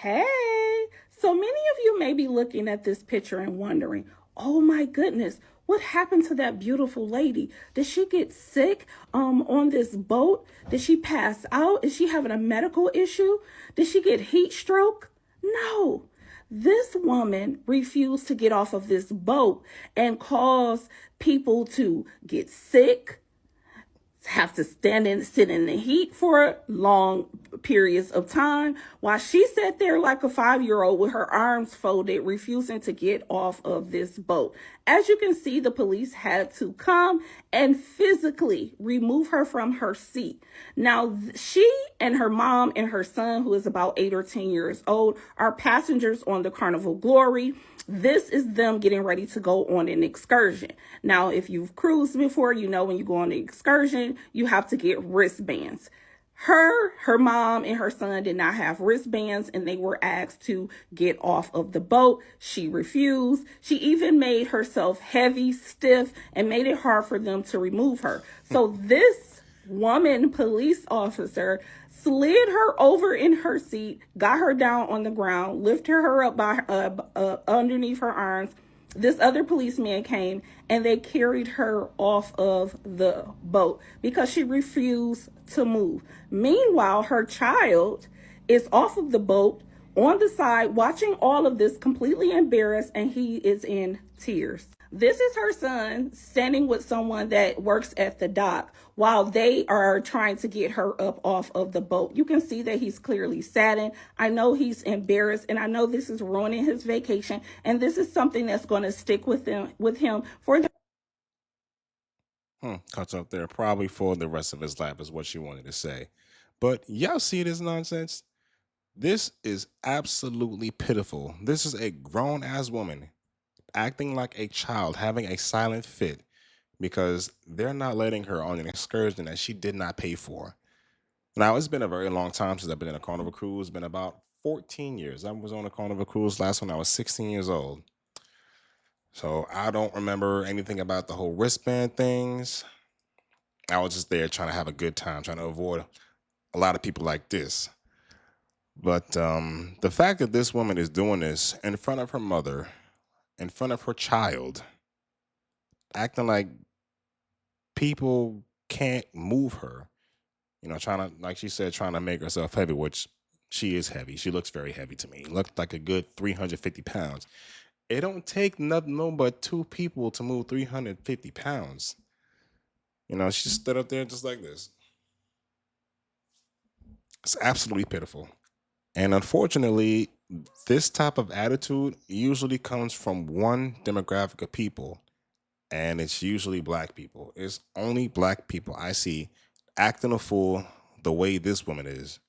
Hey, so many of you may be looking at this picture and wondering, oh my goodness, what happened to that beautiful lady? Did she get sick on this boat? Did she pass out? Is she having a medical issue? Did she get heat stroke? No. This woman refused to get off of this boat and caused people to get sick, have to sit in the heat for long periods of time while she sat there like a 5-year-old with her arms folded, refusing to get off of this boat. As you can see, the police had to come and physically remove her from her seat. Now, she and her mom and her son, who is about 8 or 10 years old, are passengers on the Carnival Glory. This is them getting ready to go on an excursion. Now, if you've cruised before, you know when you go on an excursion, you have to get wristbands. Her mom, and her son did not have wristbands, and they were asked to get off of the boat. She refused. She even made herself heavy, stiff, and made it hard for them to remove her. So this woman police officer slid her over in her seat, got her down on the ground, lifted her up by underneath her arms. This other policeman came and they carried her off of the boat because she refused to move. Meanwhile, her child is off of the boat on the side watching all of this, completely embarrassed, and he is in tears. This is her son standing with someone that works at the dock while they are trying to get her up off of the boat. You can see that he's clearly saddened. I know he's embarrassed, and I know this is ruining his vacation, and this is something that's going to stick with him for the Cuts up there probably for the rest of his life is what she wanted to say. But y'all see this nonsense? This is absolutely pitiful. This is a grown ass woman acting like a child, having a silent fit because they're not letting her on an excursion that she did not pay for. Now, it's been a very long time since I've been in a Carnival cruise. It's been about 14 years. I was on a Carnival cruise last when I was 16 years old. So I don't remember anything about the whole wristband things. I was just there trying to have a good time, trying to avoid a lot of people like this. But the fact that this woman is doing this in front of her mother, in front of her child, acting like people can't move her, trying to, like she said, trying to make herself heavy, which she is heavy. She looks very heavy to me. Looked like a good 350 pounds. It don't take nothing no but two people to move 350 pounds. She stood up there just like this. It's absolutely pitiful. And unfortunately, this type of attitude usually comes from one demographic of people, and it's usually black people. It's only black people I see acting a fool the way this woman is,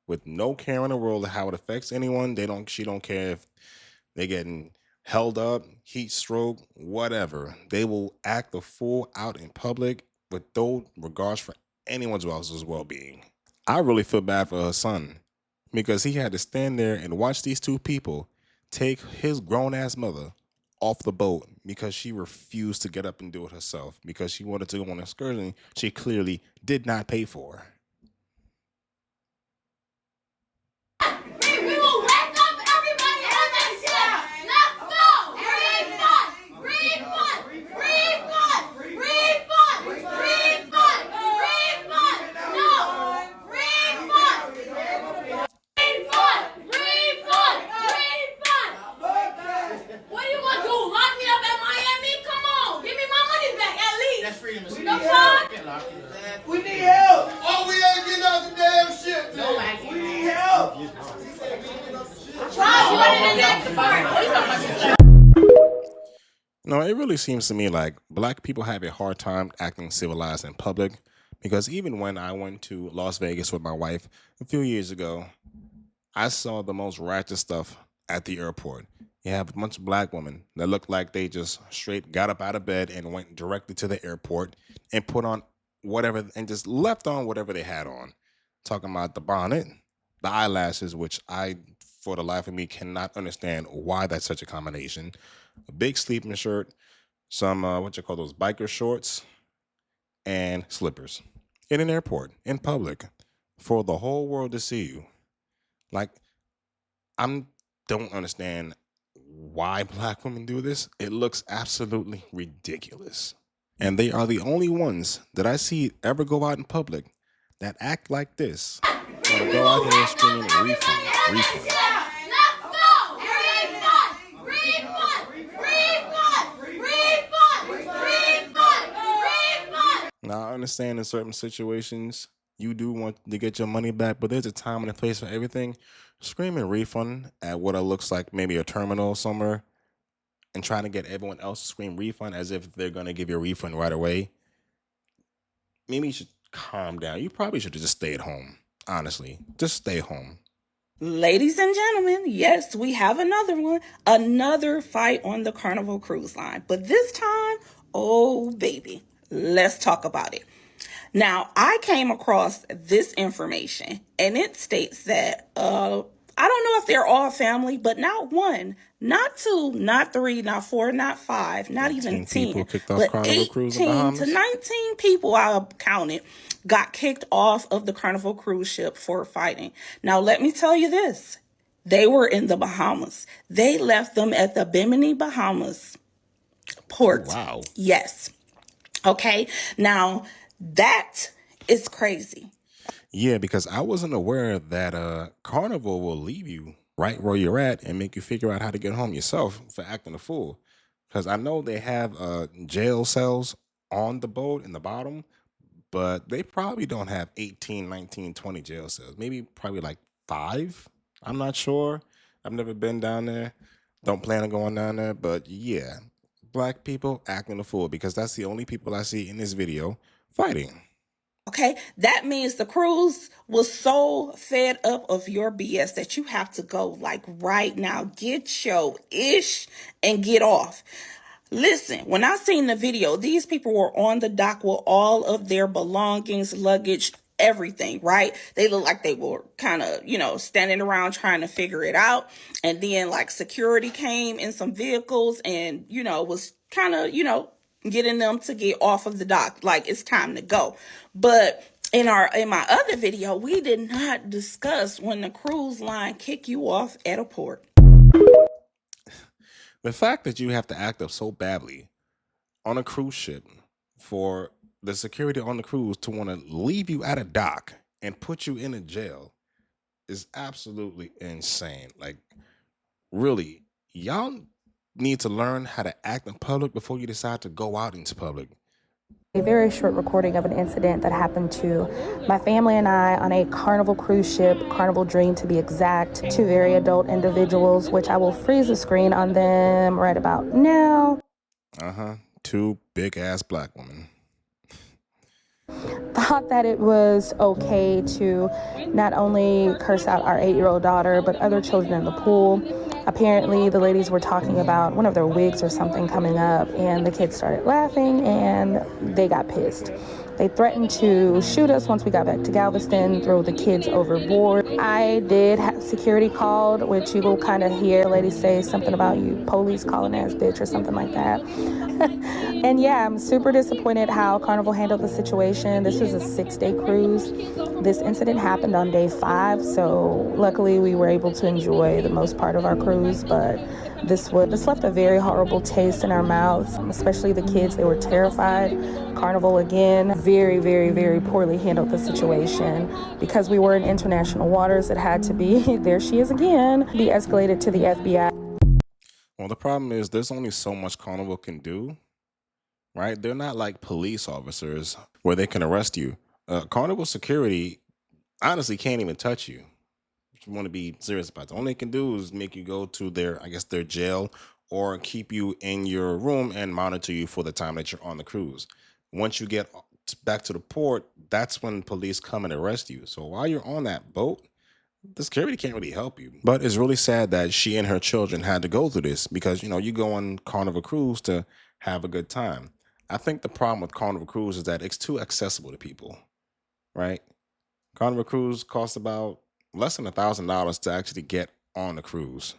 with no care in the world of how it affects anyone. She don't care if they're getting held up, heat stroke, whatever. They will act the fool out in public with no regards for anyone else's well-being. I really feel bad for her son because he had to stand there and watch these two people take his grown-ass mother off the boat because she refused to get up and do it herself because she wanted to go on an excursion she clearly did not pay for. We will wake up everybody on this ship. Let's go. Refund. Refund. Refund. Refund. Refund. Refund. No. Refund. Refund. Refund. Refund. What do you want to do? Lock me up at Miami? Come on. Give me my money back at least. That's freedom of speech. No fuck. We need help. Oh, we ain't getting off the damn ship. No, we need help. No, it really seems to me like black people have a hard time acting civilized in public because even when I went to Las Vegas with my wife a few years ago, I saw the most ratchet stuff at the airport. You have a bunch of black women that look like they just straight got up out of bed and went directly to the airport and put on whatever and just left on whatever they had on. Talking about the bonnet, the eyelashes, which I, for the life of me, cannot understand why that's such a combination. A big sleeping shirt, some, those biker shorts, and slippers in an airport, in public, for the whole world to see you. Like, I don't understand why black women do this. It looks absolutely ridiculous. And they are the only ones that I see ever go out in public that act like this. Want to go out here screaming refund, refund. Let's go! Refund! Refund! Refund! Refund! Refund! Refund! Now, I understand in certain situations you do want to get your money back, but there's a time and a place for everything. Screaming refund at what it looks like maybe a terminal somewhere and trying to get everyone else to scream refund as if they're going to give you a refund right away. Maybe you should calm down. You probably should just stay at home. Honestly, just stay home. Ladies and gentlemen, yes, we have another one, another fight on the Carnival Cruise Line. But this time, oh baby, let's talk about it. Now, I came across this information and it states that, I don't know if they're all family, but not one, not two, not three, not four, not five, not even 10, people kicked off but Carnival Cruise in 18 Bahamas? to 19 people I counted got kicked off of the Carnival cruise ship for fighting. Now, let me tell you this. They were in the Bahamas. They left them at the Bimini, Bahamas port. Wow. Yes. Okay. Now, that is crazy. Yeah, because I wasn't aware that Carnival will leave you right where you're at and make you figure out how to get home yourself for acting a fool. Because I know they have jail cells on the boat in the bottom, but they probably don't have 18, 19, 20 jail cells. Maybe probably like 5. I'm not sure. I've never been down there. Don't plan on going down there. But yeah, black people acting a fool because that's the only people I see in this video fighting. Okay, that means the cruise was so fed up of your BS that you have to go like right now. Get your ish and get off. Listen, when I seen the video, these people were on the dock with all of their belongings, luggage, everything, right? They look like they were kind of, standing around trying to figure it out. And then like security came in some vehicles and, was kind of, getting them to get off of the dock. Like it's time to go. But in my other video, we did not discuss when the cruise line kick you off at a port. The fact that you have to act up so badly on a cruise ship for the security on the cruise to want to leave you at a dock and put you in a jail is absolutely insane. Like, really, y'all need to learn how to act in public before you decide to go out into public. A very short recording of an incident that happened to my family and I on a Carnival cruise ship, Carnival Dream to be exact, 2 very adult individuals, which I will freeze the screen on them right about now. 2 big ass black women. Thought that it was okay to not only curse out our 8-year-old daughter, but other children in the pool. Apparently, the ladies were talking about one of their wigs or something coming up, and the kids started laughing, and they got pissed. They threatened to shoot us once we got back to Galveston, throw the kids overboard. I did have security called, which you will kind of hear the lady say something about you police calling ass bitch or something like that. And yeah, I'm super disappointed how Carnival handled the situation. This was a 6-day cruise. This incident happened on day 5, so luckily we were able to enjoy the most part of our cruise, but this left a very horrible taste in our mouths, especially the kids. They were terrified. Carnival, again, very, very, very poorly handled the situation. Because we were in international waters, it had to be, there she is again, be escalated to the FBI. Well, the problem is there's only so much Carnival can do, right? They're not like police officers where they can arrest you. Carnival security honestly can't even touch you. If you want to be serious about it, all they can do is make you go to their jail or keep you in your room and monitor you for the time that you're on the cruise. Once you get back to the port, that's when police come and arrest you. So while you're on that boat, the security can't really help you. But it's really sad that she and her children had to go through this because, you go on Carnival Cruise to have a good time. I think the problem with Carnival Cruise is that it's too accessible to people, right? Carnival Cruise costs about less than $1,000 to actually get on the cruise.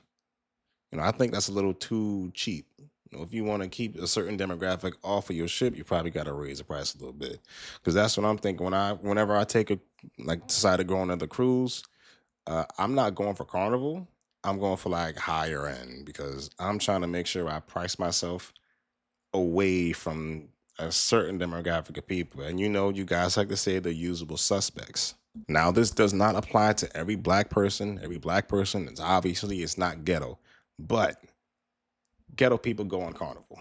I think that's a little too cheap. If you want to keep a certain demographic off of your ship, you probably got to raise the price a little bit. Because that's what I'm thinking. Whenever I decide to go on another cruise, I'm not going for Carnival. I'm going for like higher end because I'm trying to make sure I price myself away from a certain demographic of people. And you guys like to say the usual suspects. Now, this does not apply to every black person. Every black person is obviously it's not ghetto, but ghetto people go on Carnival.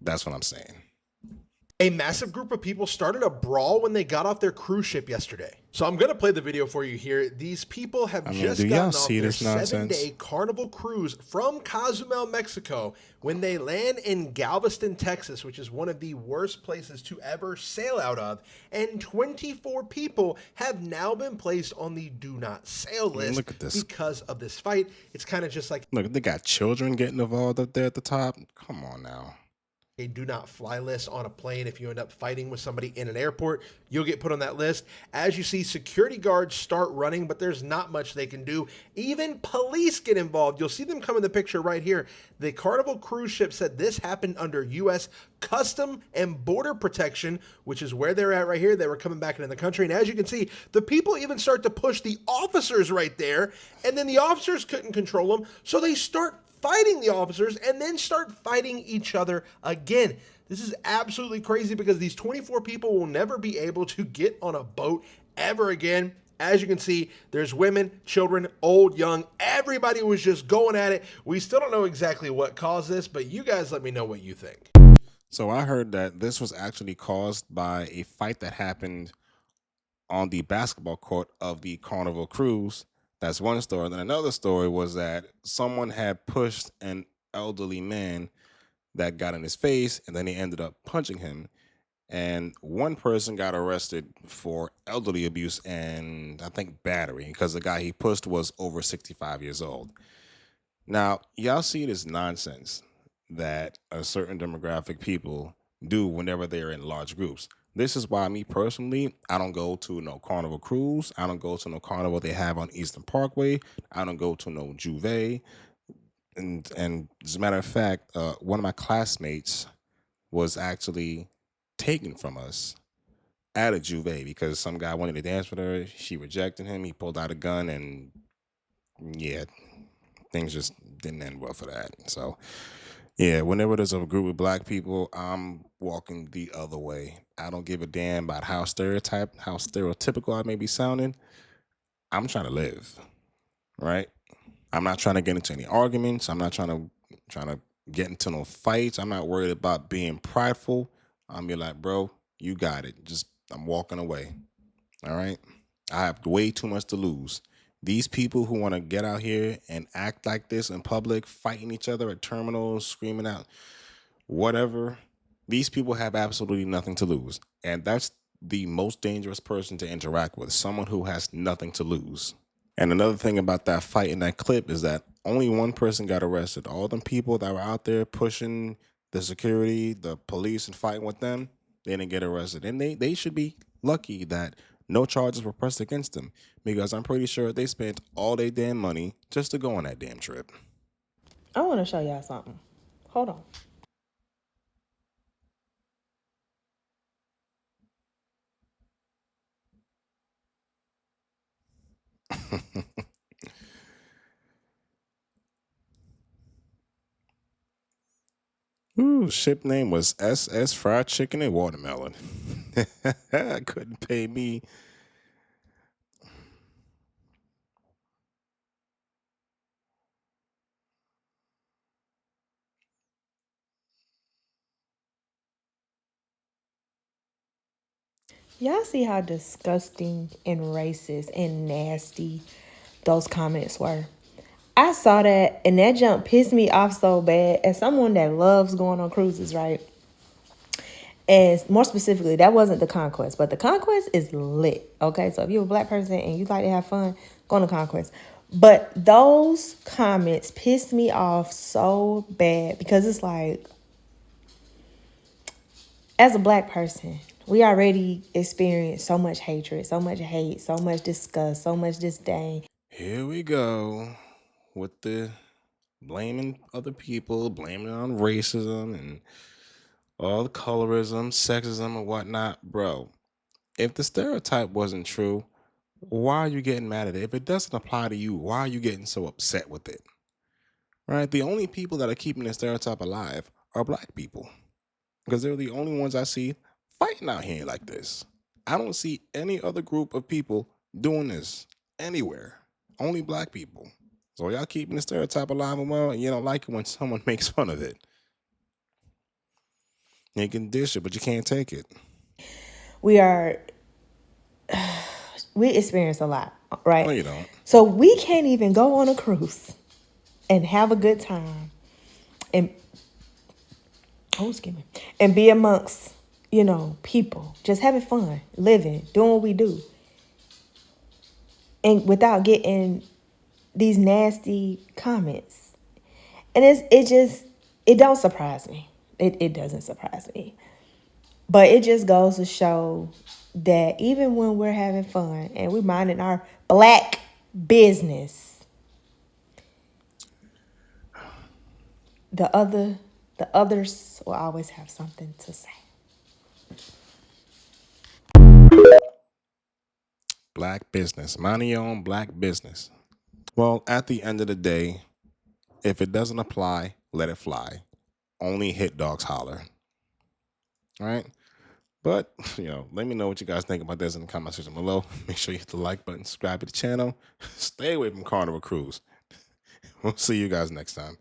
That's what I'm saying. A massive group of people started a brawl when they got off their cruise ship yesterday. So I'm going to play the video for you here. These people have just do gotten y'all off see their this nonsense? 7-day Carnival cruise from Cozumel, Mexico, when they land in Galveston, Texas, which is one of the worst places to ever sail out of. And 24 people have now been placed on the do not sail list. Look at this. Because of this fight. It's kind of just like Look, they got children getting involved up there at the top. Come on now. a do not fly list on a plane. If you end up fighting with somebody in an airport, you'll get put on that list. As you see, security guards start running, but there's not much they can do. Even police get involved. You'll see them come in the picture right here. The Carnival cruise ship said this happened under U.S. Custom and Border Protection, which is where they're at right here. They were coming back into the country. And as you can see, the people even start to push the officers right there. And then the officers couldn't control them. So they start fighting the officers and then start fighting each other again. This is absolutely crazy because these 24 people will never be able to get on a boat ever again. As you can see, there's women, children, old, young. Everybody was just going at it. We still don't know exactly what caused this, but you guys let me know what you think. So I heard that this was actually caused by a fight that happened on the basketball court of the Carnival cruise. That's one story. Then another story was that someone had pushed an elderly man that got in his face, and then he ended up punching him. And one person got arrested for elderly abuse and I think battery because the guy he pushed was over 65 years old. Now, y'all see this nonsense that a certain demographic people do whenever they're in large groups. This is why me personally, I don't go to no Carnival cruise. I don't go to no Carnival they have on Eastern Parkway. I don't go to no Juve. And as a matter of fact, one of my classmates was actually taken from us at a Juve because some guy wanted to dance with her. She rejected him. He pulled out a gun, and yeah, things just didn't end well for that. So yeah, whenever there's a group of black people, I'm walking the other way. I don't give a damn about how stereotypical I may be sounding. I'm trying to live, right? I'm not trying to get into any arguments. I'm not trying to get into no fights. I'm not worried about being prideful. I'm be like, bro, you got it. I'm walking away. All right. I have way too much to lose. These people who want to get out here and act like this in public, fighting each other at terminals, screaming out, whatever, these people have absolutely nothing to lose. And that's the most dangerous person to interact with, someone who has nothing to lose. And another thing about that fight in that clip is that only one person got arrested. All them people that were out there pushing the security, the police, and fighting with them, they didn't get arrested. And they should be lucky that no charges were pressed against them because I'm pretty sure they spent all their damn money just to go on that damn trip. I want to show y'all something. Hold on. Ooh, ship name was SS Fried Chicken and Watermelon. Couldn't pay me. Y'all see how disgusting and racist and nasty those comments were? I saw that and that jump pissed me off so bad. As someone that loves going on cruises, right? And more specifically, that wasn't the Conquest, but the Conquest is lit. Okay, so if you're a black person and you like to have fun, go on the Conquest. But those comments pissed me off so bad because it's like, as a black person, we already experienced so much hatred, so much hate, so much disgust, so much disdain. Here we go with the blaming other people, blaming it on racism and all the colorism, sexism, and whatnot. Bro, if the stereotype wasn't true, why are you getting mad at it? If it doesn't apply to you, why are you getting so upset with it? Right? The only people that are keeping the stereotype alive are black people, because they're the only ones I see fighting out here like this. I don't see any other group of people doing this anywhere. Only black people. So y'all keeping the stereotype alive and well, and you don't like it when someone makes fun of it. You can dish it, but you can't take it. We experience a lot, right? No, you don't. So we can't even go on a cruise and have a good time and and be amongst, people, just having fun, living, doing what we do. And without getting these nasty comments. And it don't surprise me. It doesn't surprise me. But it just goes to show that even when we're having fun and we're minding our black business, the others will always have something to say. Black business. Mind your own black business. Well, at the end of the day, if it doesn't apply, let it fly. Only hit dogs holler. All right? But, let me know what you guys think about this in the comment section below. Make sure you hit the like button, subscribe to the channel. Stay away from Carnival Cruise. We'll see you guys next time.